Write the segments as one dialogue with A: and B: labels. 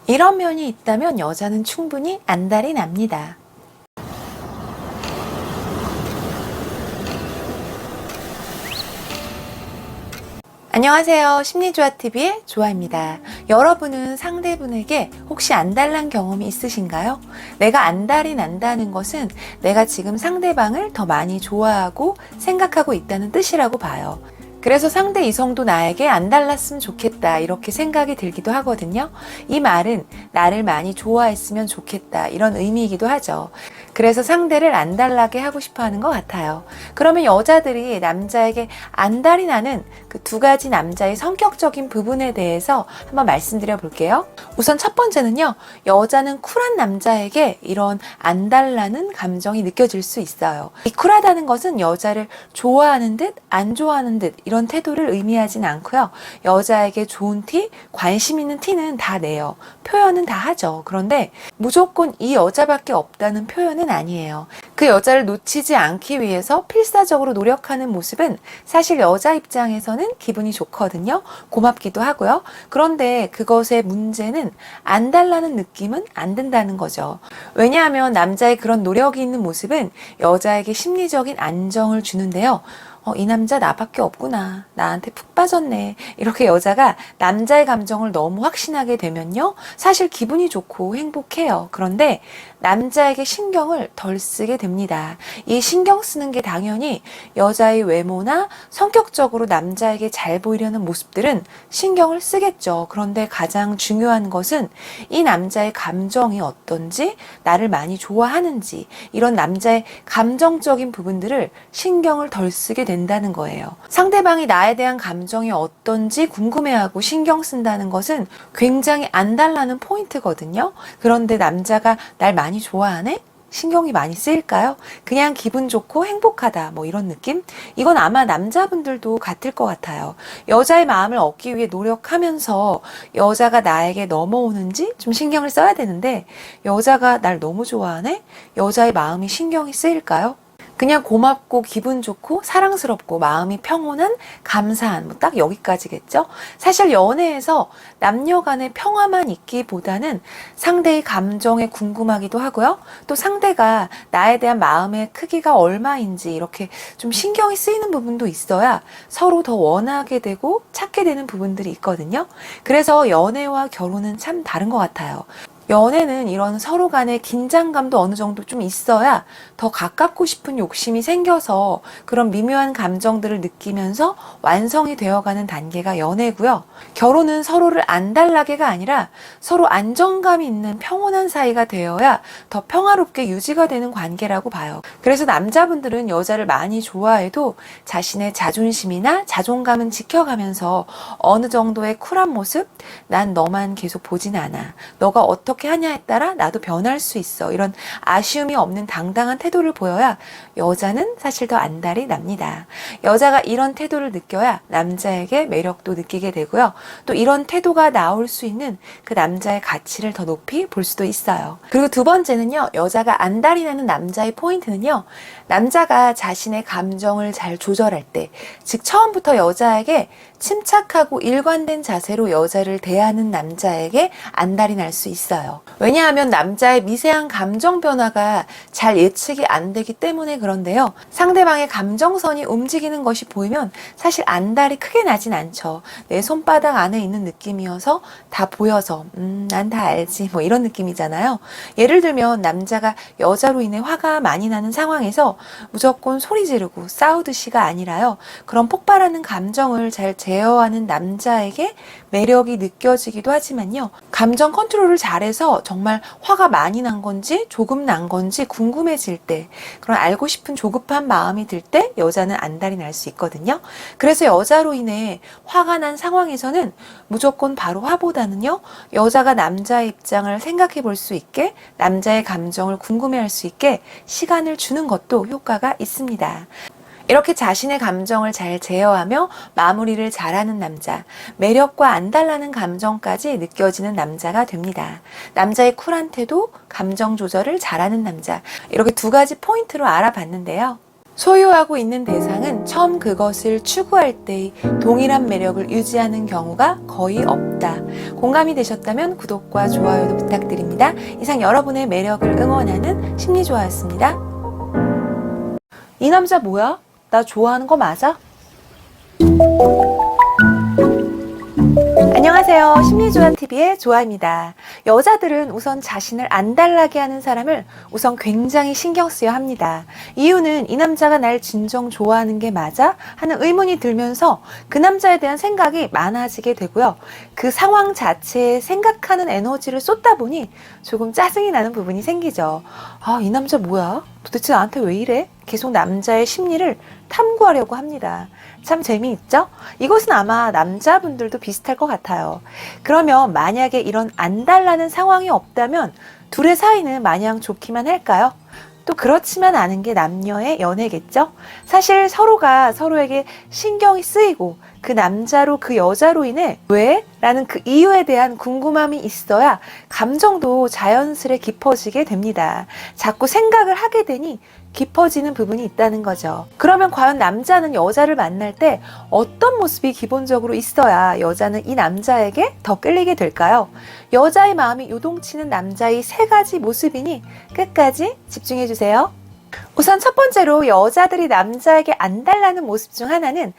A: 이런 면이 있다면 여자는 충분히 안달이 납니다. 안녕하세요. 심리조화TV의 조아입니다. 여러분은 상대분에게 혹시 안달난 경험이 있으신가요? 내가 안달이 난다는 것은 내가 지금 상대방을 더 많이 좋아하고 생각하고 있다는 뜻이라고 봐요. 그래서 상대 이성도 나에게 안달났으면 좋겠다 이렇게 생각이 들기도 하거든요. 이 말은 나를 많이 좋아했으면 좋겠다 이런 의미이기도 하죠. 그래서 상대를 안달나게 하고 싶어 하는 것 같아요. 그러면 여자들이 남자에게 안달이 나는 그 두 가지 남자의 성격적인 부분에 대해서 한번 말씀드려 볼게요. 우선 첫 번째는요. 여자는 쿨한 남자에게 이런 안달나는 감정이 느껴질 수 있어요. 이 쿨하다는 것은 여자를 좋아하는 듯 안 좋아하는 듯 이런 태도를 의미하진 않고요. 여자에게 좋은 티, 관심 있는 티는 다 내요. 표현은 다 하죠. 그런데 무조건 이 여자밖에 없다는 표현은 아니에요. 그 여자를 놓치지 않기 위해서 필사적으로 노력하는 모습은 사실 여자 입장에서는 기분이 좋거든요. 고맙기도 하고요. 그런데 그것의 문제는 안달나는 느낌은 안 든다는 거죠. 왜냐하면 남자의 그런 노력이 있는 모습은 여자에게 심리적인 안정을 주는데요. 이 남자 나밖에 없구나. 나한테 푹 빠졌네. 이렇게 여자가 남자의 감정을 너무 확신하게 되면요. 사실 기분이 좋고 행복해요. 그런데 남자에게 신경을 덜 쓰게 됩니다. 이 신경 쓰는 게 당연히 여자의 외모나 성격적으로 남자에게 잘 보이려는 모습들은 신경을 쓰겠죠. 그런데 가장 중요한 것은 이 남자의 감정이 어떤지, 나를 많이 좋아하는지, 이런 남자의 감정적인 부분들을 신경을 덜 쓰게 된다는 거예요. 상대방이 나에 대한 감정이 어떤지 궁금해하고 신경 쓴다는 것은 굉장히 안달나는 포인트거든요. 그런데 남자가 날 많이 좋아하네? 신경이 많이 쓰일까요? 그냥 기분 좋고 행복하다 뭐 이런 느낌? 이건 아마 남자분들도 같을 것 같아요. 여자의 마음을 얻기 위해 노력하면서 여자가 나에게 넘어오는지 좀 신경을 써야 되는데 여자가 날 너무 좋아하네? 여자의 마음이 신경이 쓰일까요? 그냥 고맙고 기분 좋고 사랑스럽고 마음이 평온한 감사한 뭐 딱 여기까지겠죠. 사실 연애에서 남녀 간의 평화만 있기보다는 상대의 감정에 궁금하기도 하고요. 또 상대가 나에 대한 마음의 크기가 얼마인지 이렇게 좀 신경이 쓰이는 부분도 있어야 서로 더 원하게 되고 찾게 되는 부분들이 있거든요. 그래서 연애와 결혼은 참 다른 것 같아요. 연애는 이런 서로 간의 긴장감도 어느 정도 좀 있어야 더 가깝고 싶은 욕심이 생겨서 그런 미묘한 감정들을 느끼면서 완성이 되어가는 단계가 연애고요. 결혼은 서로를 안달나게가 아니라 서로 안정감이 있는 평온한 사이가 되어야 더 평화롭게 유지가 되는 관계라고 봐요. 그래서 남자분들은 여자를 많이 좋아해도 자신의 자존심이나 자존감은 지켜가면서 어느 정도의 쿨한 모습, 난 너만 계속 보진 않아. 너가 어떻게 하냐에 따라 나도 변할 수 있어. 이런 아쉬움이 없는 당당한 태도를 보여야 여자는 사실 더 안달이 납니다. 여자가 이런 태도를 느껴야 남자에게 매력도 느끼게 되고요. 또 이런 태도가 나올 수 있는 그 남자의 가치를 더 높이 볼 수도 있어요. 그리고 두 번째는요. 여자가 안달이 나는 남자의 포인트는요. 남자가 자신의 감정을 잘 조절할 때, 즉 처음부터 여자에게 침착하고 일관된 자세로 여자를 대하는 남자에게 안달이 날 수 있어요. 왜냐하면 남자의 미세한 감정 변화가 잘 예측이 안 되기 때문에 그런데요. 상대방의 감정선이 움직이는 것이 보이면 사실 안달이 크게 나진 않죠. 내 손바닥 안에 있는 느낌이어서 다 보여서 난 다 알지 뭐 이런 느낌이잖아요. 예를 들면 남자가 여자로 인해 화가 많이 나는 상황에서 무조건 소리 지르고 싸우듯이가 아니라요. 그런 폭발하는 감정을 잘 제어하는 남자에게 매력이 느껴지기도 하지만요. 감정 컨트롤을 잘해서 정말 화가 많이 난 건지 조금 난 건지 궁금해질 때, 그런 알고 싶은 조급한 마음이 들 때 여자는 안달이 날 수 있거든요. 그래서 여자로 인해 화가 난 상황에서는 무조건 바로 화보다는요. 여자가 남자의 입장을 생각해 볼 수 있게, 남자의 감정을 궁금해할 수 있게 시간을 주는 것도 효과가 있습니다. 이렇게 자신의 감정을 잘 제어하며 마무리를 잘하는 남자, 매력과 안달나는 감정까지 느껴지는 남자가 됩니다. 남자의 쿨한 태도, 감정 조절을 잘하는 남자, 이렇게 두 가지 포인트로 알아봤는데요. 소유하고 있는 대상은 처음 그것을 추구할 때의 동일한 매력을 유지하는 경우가 거의 없다. 공감이 되셨다면 구독과 좋아요도 부탁드립니다. 이상 여러분의 매력을 응원하는 심리조화였습니다. 이 남자 뭐야? 나 좋아하는 거 맞아? 안녕하세요. 심리조화TV의 조아입니다. 여자들은 우선 자신을 안달나게 하는 사람을 우선 굉장히 신경 쓰여 합니다. 이유는 이 남자가 날 진정 좋아하는 게 맞아? 하는 의문이 들면서 그 남자에 대한 생각이 많아지게 되고요. 그 상황 자체에 생각하는 에너지를 쏟다 보니 조금 짜증이 나는 부분이 생기죠. 아, 이 남자 뭐야? 도대체 나한테 왜 이래? 계속 남자의 심리를 탐구하려고 합니다. 참 재미있죠? 이것은 아마 남자분들도 비슷할 것 같아요. 그러면 만약에 이런 안달나는 상황이 없다면 둘의 사이는 마냥 좋기만 할까요? 또 그렇지만 않은 게 남녀의 연애겠죠? 사실 서로가 서로에게 신경이 쓰이고 그 남자로 그 여자로 인해 왜? 라는 그 이유에 대한 궁금함이 있어야 감정도 자연스레 깊어지게 됩니다. 자꾸 생각을 하게 되니 깊어지는 부분이 있다는 거죠. 그러면 과연 남자는 여자를 만날 때 어떤 모습이 기본적으로 있어야 여자는 이 남자에게 더 끌리게 될까요? 여자의 마음이 요동치는 남자의 세 가지 모습이니 끝까지 집중해 주세요. 우선 첫 번째로 여자들이 남자에게 안달나는 모습 중 하나는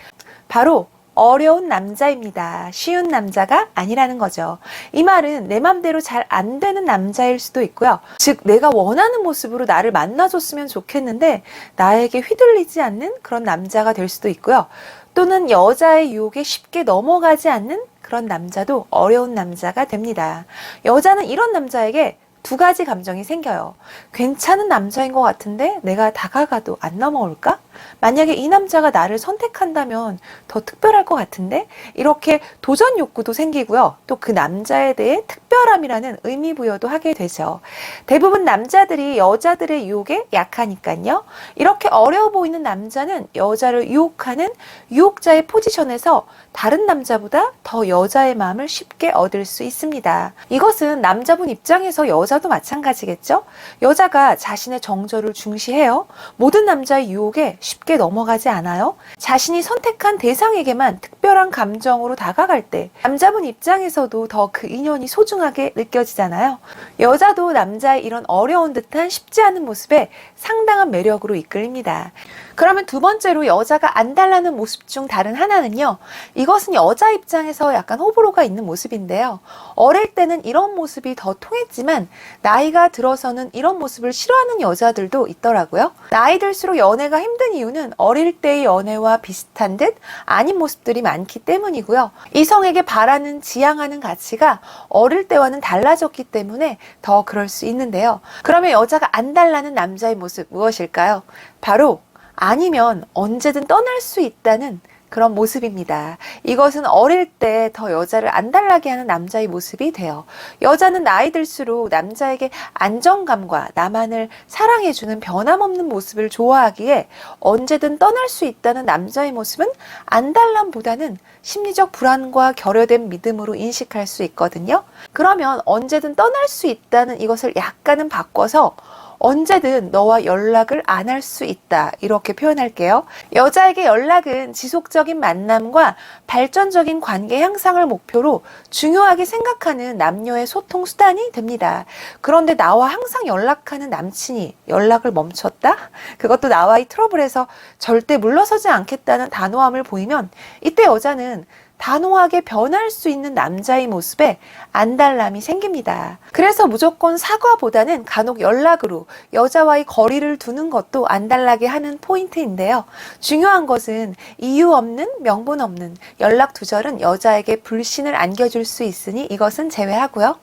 A: 바로 어려운 남자입니다. 쉬운 남자가 아니라는 거죠. 이 말은 내 맘대로 잘 안 되는 남자일 수도 있고요. 즉 내가 원하는 모습으로 나를 만나줬으면 좋겠는데 나에게 휘둘리지 않는 그런 남자가 될 수도 있고요. 또는 여자의 유혹에 쉽게 넘어가지 않는 그런 남자도 어려운 남자가 됩니다. 여자는 이런 남자에게 두 가지 감정이 생겨요. 괜찮은 남자인 것 같은데 내가 다가가도 안 넘어올까? 만약에 이 남자가 나를 선택한다면 더 특별할 것 같은데? 이렇게 도전 욕구도 생기고요. 또 그 남자에 대해 특별함이라는 의미 부여도 하게 되죠. 대부분 남자들이 여자들의 유혹에 약하니까요. 이렇게 어려워 보이는 남자는 여자를 유혹하는 유혹자의 포지션에서 다른 남자보다 더 여자의 마음을 쉽게 얻을 수 있습니다. 이것은 남자분 입장에서 여자도 마찬가지겠죠? 여자가 자신의 정절을 중시해요. 모든 남자의 유혹에 쉽게 넘어가지 않아요. 자신이 선택한 대상에게만 특별한 감정으로 다가갈 때 남자분 입장에서도 더 그 인연이 소중하게 느껴지잖아요. 여자도 남자의 이런 어려운 듯한 쉽지 않은 모습에 상당한 매력으로 이끌립니다. 그러면 두 번째로 여자가 안달나는 모습 중 다른 하나는요. 이것은 여자 입장에서 약간 호불호가 있는 모습인데요. 어릴 때는 이런 모습이 더 통했지만 나이가 들어서는 이런 모습을 싫어하는 여자들도 있더라고요. 나이 들수록 연애가 힘든 이유는 어릴 때의 연애와 비슷한 듯 아닌 모습들이 많기 때문이고요. 이성에게 바라는 지향하는 가치가 어릴 때와는 달라졌기 때문에 더 그럴 수 있는데요. 그러면 여자가 안달나는 남자의 모습 무엇일까요? 바로 아니면 언제든 떠날 수 있다는 그런 모습입니다. 이것은 어릴 때 더 여자를 안달나게 하는 남자의 모습이 돼요. 여자는 나이 들수록 남자에게 안정감과 나만을 사랑해주는 변함없는 모습을 좋아하기에 언제든 떠날 수 있다는 남자의 모습은 안달남보다는 심리적 불안과 결여된 믿음으로 인식할 수 있거든요. 그러면 언제든 떠날 수 있다는 이것을 약간은 바꿔서 언제든 너와 연락을 안 할 수 있다. 이렇게 표현할게요. 여자에게 연락은 지속적인 만남과 발전적인 관계 향상을 목표로 중요하게 생각하는 남녀의 소통 수단이 됩니다. 그런데 나와 항상 연락하는 남친이 연락을 멈췄다? 그것도 나와의 트러블에서 절대 물러서지 않겠다는 단호함을 보이면 이때 여자는 단호하게 변할 수 있는 남자의 모습에 안달남이 생깁니다. 그래서 무조건 사과보다는 간혹 연락으로 여자와의 거리를 두는 것도 안달나게 하는 포인트인데요. 중요한 것은 이유 없는, 명분 없는 연락 두절은 여자에게 불신을 안겨줄 수 있으니 이것은 제외하고요.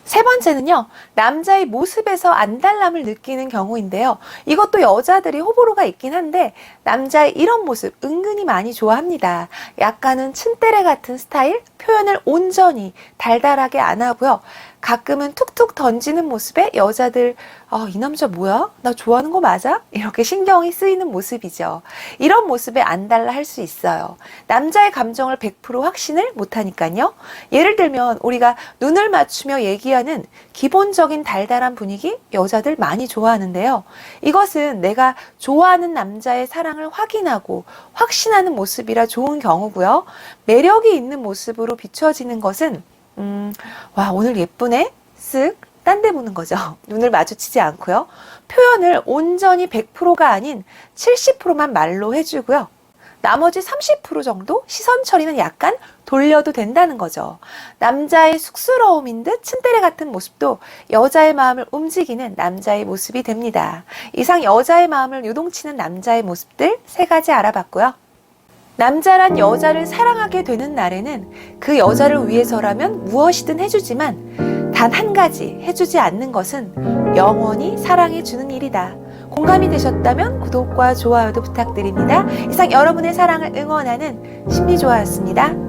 A: 세 번째는요, 남자의 모습에서 안달남을 느끼는 경우인데요. 이것도 여자들이 호불호가 있긴 한데 남자의 이런 모습 은근히 많이 좋아합니다. 약간은 츤때레 같은 스타일, 표현을 온전히 달달하게 안 하고요. 가끔은 툭툭 던지는 모습에 여자들 이 남자 뭐야? 나 좋아하는 거 맞아? 이렇게 신경이 쓰이는 모습이죠. 이런 모습에 안달나 할 수 있어요. 남자의 감정을 100% 확신을 못하니까요. 예를 들면 우리가 눈을 맞추며 얘기하는 기본적인 달달한 분위기 여자들 많이 좋아하는데요. 이것은 내가 좋아하는 남자의 사랑을 확인하고 확신하는 모습이라 좋은 경우고요. 매력이 있는 모습으로 비춰지는 것은 와, 오늘 예쁘네? 쓱, 딴 데 보는 거죠. 눈을 마주치지 않고요. 표현을 온전히 100%가 아닌 70%만 말로 해주고요. 나머지 30% 정도 시선 처리는 약간 돌려도 된다는 거죠. 남자의 쑥스러움인 듯 츤데레 같은 모습도 여자의 마음을 움직이는 남자의 모습이 됩니다. 이상 여자의 마음을 요동치는 남자의 모습들 3가지 알아봤고요. 남자란 여자를 사랑하게 되는 날에는 그 여자를 위해서라면 무엇이든 해주지만 단 한 가지 해주지 않는 것은 영원히 사랑해주는 일이다. 공감이 되셨다면 구독과 좋아요도 부탁드립니다. 이상 여러분의 사랑을 응원하는 심리조화였습니다.